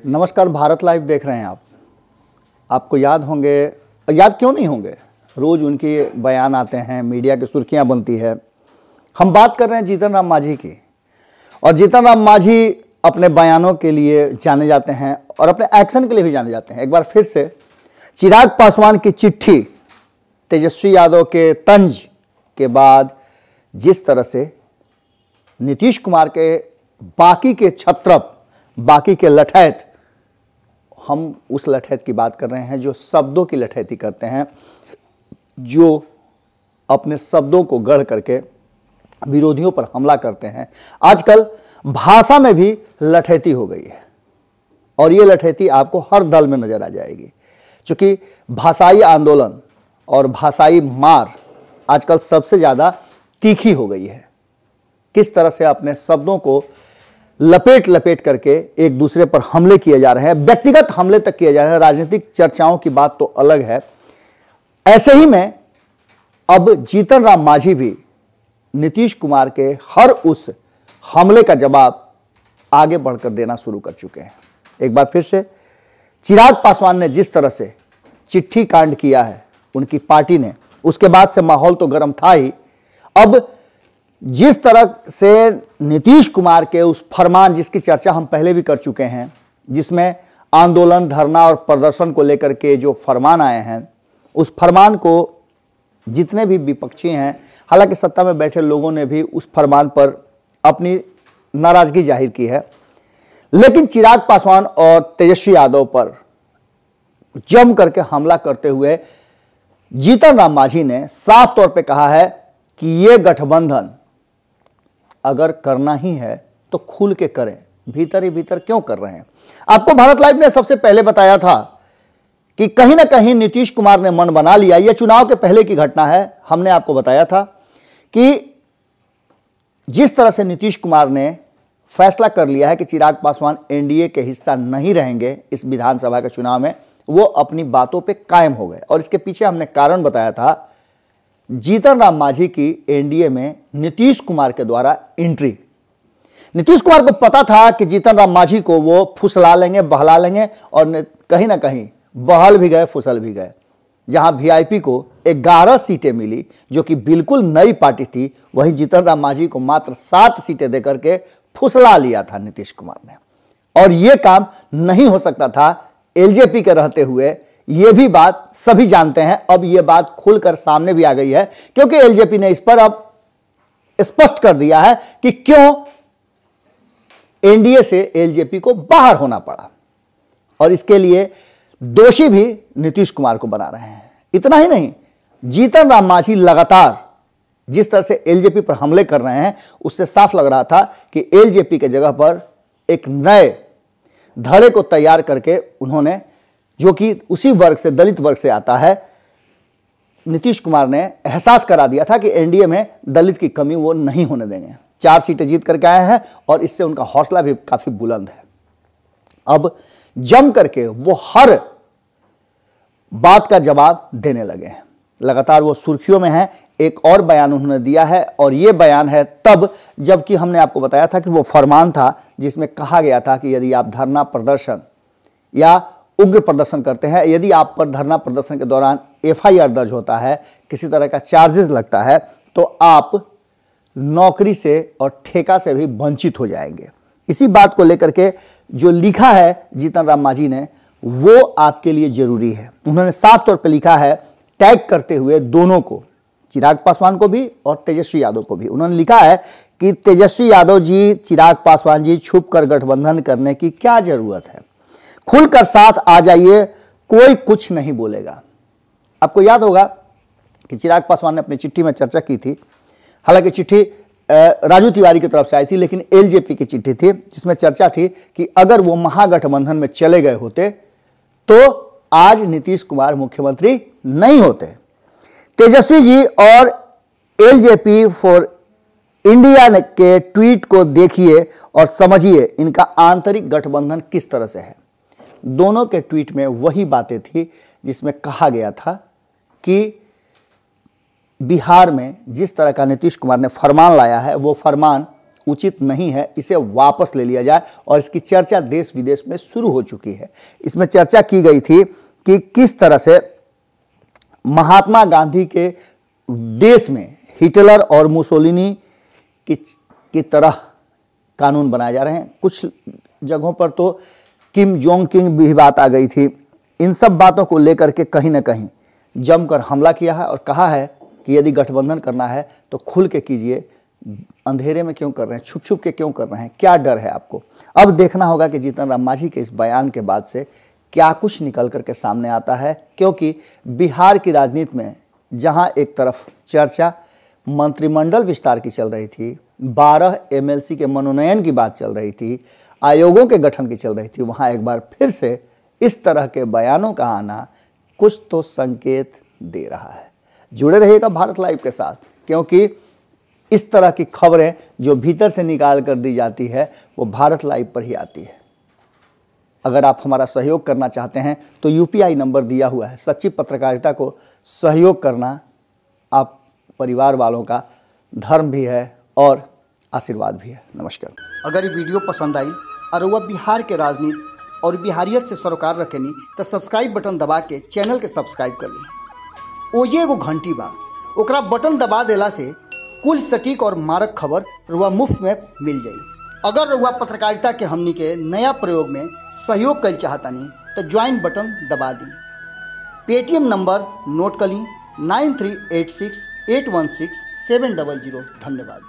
नमस्कार, भारत लाइव देख रहे हैं आप। आपको याद होंगे, याद क्यों नहीं होंगे, रोज़ उनके बयान आते हैं, मीडिया की सुर्खियां बनती है। हम बात कर रहे हैं जीतन राम मांझी की, और जीतन राम मांझी अपने बयानों के लिए जाने जाते हैं और अपने एक्शन के लिए भी जाने जाते हैं। एक बार फिर से चिराग पासवान की चिट्ठी, तेजस्वी यादव के तंज के बाद जिस तरह से नीतीश कुमार के बाकी के छत्रप, बाकी के लठैत, हम उस लठैत की बात कर रहे हैं जो शब्दों की लठैती करते हैं, जो अपने शब्दों को गढ़ करके विरोधियों पर हमला करते हैं। आजकल भाषा में भी लठैती हो गई है, और ये लठैती आपको हर दल में नजर आ जाएगी, क्योंकि भाषाई आंदोलन और भाषाई मार आजकल सबसे ज़्यादा तीखी हो गई है। किस तरह से अपने शब्दों को लपेट लपेट करके एक दूसरे पर हमले किए जा रहे हैं, व्यक्तिगत हमले तक किए जा रहे हैं। राजनीतिक चर्चाओं की बात तो अलग है। ऐसे ही में अब जीतन राम मांझी भी नीतीश कुमार के हर उस हमले का जवाब आगे बढ़कर देना शुरू कर चुके हैं। एक बार फिर से चिराग पासवान ने जिस तरह से चिट्ठी कांड किया है उनकी पार्टी ने, उसके बाद से माहौल तो गर्म था ही। अब जिस तरह से नीतीश कुमार के उस फरमान, जिसकी चर्चा हम पहले भी कर चुके हैं, जिसमें आंदोलन, धरना और प्रदर्शन को लेकर के जो फरमान आए हैं, उस फरमान को जितने भी विपक्षी हैं, हालांकि सत्ता में बैठे लोगों ने भी उस फरमान पर अपनी नाराजगी जाहिर की है, लेकिन चिराग पासवान और तेजस्वी यादव पर जम करके हमला करते हुए जीतन राम मांझी ने साफ तौर पे कहा है कि ये गठबंधन अगर करना ही है तो खुल के करें, भीतर ही भीतर क्यों कर रहे हैं। आपको भारत लाइव ने सबसे पहले बताया था कि कहीं ना कहीं नीतीश कुमार ने मन बना लिया। यह चुनाव के पहले की घटना है। हमने आपको बताया था कि जिस तरह से नीतीश कुमार ने फैसला कर लिया है कि चिराग पासवान एनडीए के हिस्सा नहीं रहेंगे इस विधानसभा के चुनाव में, वो अपनी बातों पे कायम हो गए। और इसके पीछे हमने कारण बताया था, जीतन राम मांझी की एनडीए में नीतीश कुमार के द्वारा एंट्री। नीतीश कुमार को पता था कि जीतन राम मांझी को वो फुसला लेंगे, बहला लेंगे, और कहीं ना कहीं बहल भी गए, फुसल भी गए। जहां वीआईपी को 11 सीटें मिली, जो कि बिल्कुल नई पार्टी थी, वहीं जीतन राम मांझी को मात्र 7 सीटें देकर के फुसला लिया था नीतीश कुमार ने। और यह काम नहीं हो सकता था एलजेपी के रहते हुए। यह भी बात सभी जानते हैं। अब यह बात खुलकर सामने भी आ गई है, क्योंकि एलजेपी ने इस पर अब स्पष्ट कर दिया है कि क्यों एनडीए से एलजेपी को बाहर होना पड़ा, और इसके लिए दोषी भी नीतीश कुमार को बना रहे हैं। इतना ही नहीं, जीतन राम मांझी लगातार जिस तरह से एलजेपी पर हमले कर रहे हैं, उससे साफ लग रहा था कि एलजेपी के जगह पर एक नए धड़े को तैयार करके उन्होंने, जो कि उसी वर्ग से, दलित वर्ग से आता है, नीतीश कुमार ने एहसास करा दिया था कि एनडीए में दलित की कमी वो नहीं होने देंगे। 4 सीटें जीत करके आए हैं, और इससे उनका हौसला भी काफी बुलंद है। अब जम करके वो हर बात का जवाब देने लगे हैं। लगातार वो सुर्खियों में हैं। एक और बयान उन्होंने दिया है, और ये बयान है तब जबकि हमने आपको बताया था कि वो फरमान था जिसमें कहा गया था कि यदि आप धरना प्रदर्शन या उग्र प्रदर्शन करते हैं, यदि आप पर धरना प्रदर्शन के दौरान एफआईआर दर्ज होता है, किसी तरह का चार्जेस लगता है, तो आप नौकरी से और ठेका से भी वंचित हो जाएंगे। इसी बात को लेकर के जो लिखा है जीतन राम मांझी ने, वो आपके लिए जरूरी है। उन्होंने साफ तौर पर लिखा है, टैग करते हुए दोनों को, चिराग पासवान को भी और तेजस्वी यादव को भी। उन्होंने लिखा है कि तेजस्वी यादव जी, चिराग पासवान जी, छुप कर गठबंधन करने की क्या जरूरत है, खुलकर साथ आ जाइए, कोई कुछ नहीं बोलेगा। आपको याद होगा कि चिराग पासवान ने अपनी चिट्ठी में चर्चा की थी। हालांकि चिट्ठी राजू तिवारी की तरफ से आई थी, लेकिन एलजेपी की चिट्ठी थी, जिसमें चर्चा थी कि अगर वो महागठबंधन में चले गए होते तो आज नीतीश कुमार मुख्यमंत्री नहीं होते। तेजस्वी जी और एलजेपी फॉर इंडिया के ट्वीट को देखिए और समझिए इनका आंतरिक गठबंधन किस तरह से है। दोनों के ट्वीट में वही बातें थी जिसमें कहा गया था कि बिहार में जिस तरह का नीतीश कुमार ने फरमान लाया है वो फरमान उचित नहीं है, इसे वापस ले लिया जाए। और इसकी चर्चा देश विदेश में शुरू हो चुकी है। इसमें चर्चा की गई थी कि किस तरह से महात्मा गांधी के देश में हिटलर और मुसोलिनी की तरह कानून बनाए जा रहे हैं। कुछ जगहों पर तो किम जोंग किंग भी बात आ गई थी। इन सब बातों को लेकर के कहीं ना कहीं जमकर हमला किया है और कहा है कि यदि गठबंधन करना है तो खुल के कीजिए, अंधेरे में क्यों कर रहे हैं, छुप छुप के क्यों कर रहे हैं, क्या डर है आपको। अब देखना होगा कि जीतन राम मांझी के इस बयान के बाद से क्या कुछ निकल करके सामने आता है, क्योंकि बिहार की राजनीति में जहां एक तरफ चर्चा मंत्रिमंडल विस्तार की चल रही थी, 12 एमएलसी के मनोनयन की बात चल रही थी, आयोगों के गठन की चल रही थी, वहां एक बार फिर से इस तरह के बयानों का आना कुछ तो संकेत दे रहा है। जुड़े रहिएगा भारत लाइव के साथ, क्योंकि इस तरह की खबरें जो भीतर से निकाल कर दी जाती है वो भारत लाइव पर ही आती है। अगर आप हमारा सहयोग करना चाहते हैं तो यूपीआई नंबर दिया हुआ है। सच्ची पत्रकारिता को सहयोग करना आप परिवार वालों का धर्म भी है और आशीर्वाद भी है। नमस्कार। अगर ये वीडियो पसंद आई और वह बिहार के राजनीति और बिहारियत से सरोकार रखेनी तो सब्सक्राइब बटन दबा के चैनल के सब्सक्राइब कर ली। ओजे एगो घंटी बा, ओकरा बटन दबा देला से कुल सटीक और मारक खबर रुआ मुफ्त में मिल जाई। अगर रुआ पत्रकारिता के हमनी के नया प्रयोग में सहयोग कर चाहतानी तो ज्वाइन बटन दबा दी। पेटीएम नंबर नोट कर ली 9386816700। धन्यवाद।